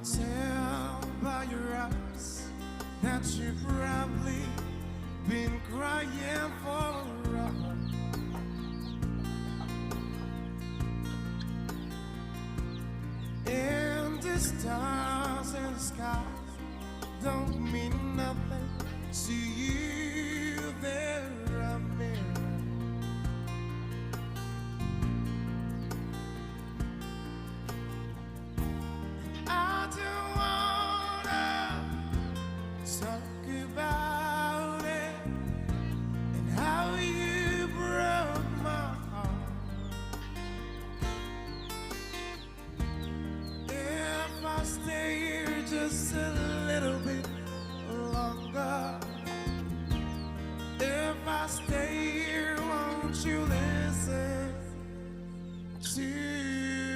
tell by your eyes that you've probably been crying for a while. And the stars in the sky don't mean nothing to you. They're a mirror. I don't wanna talk about it and how you broke my heart. If I stay here just a little bit longer, if I stay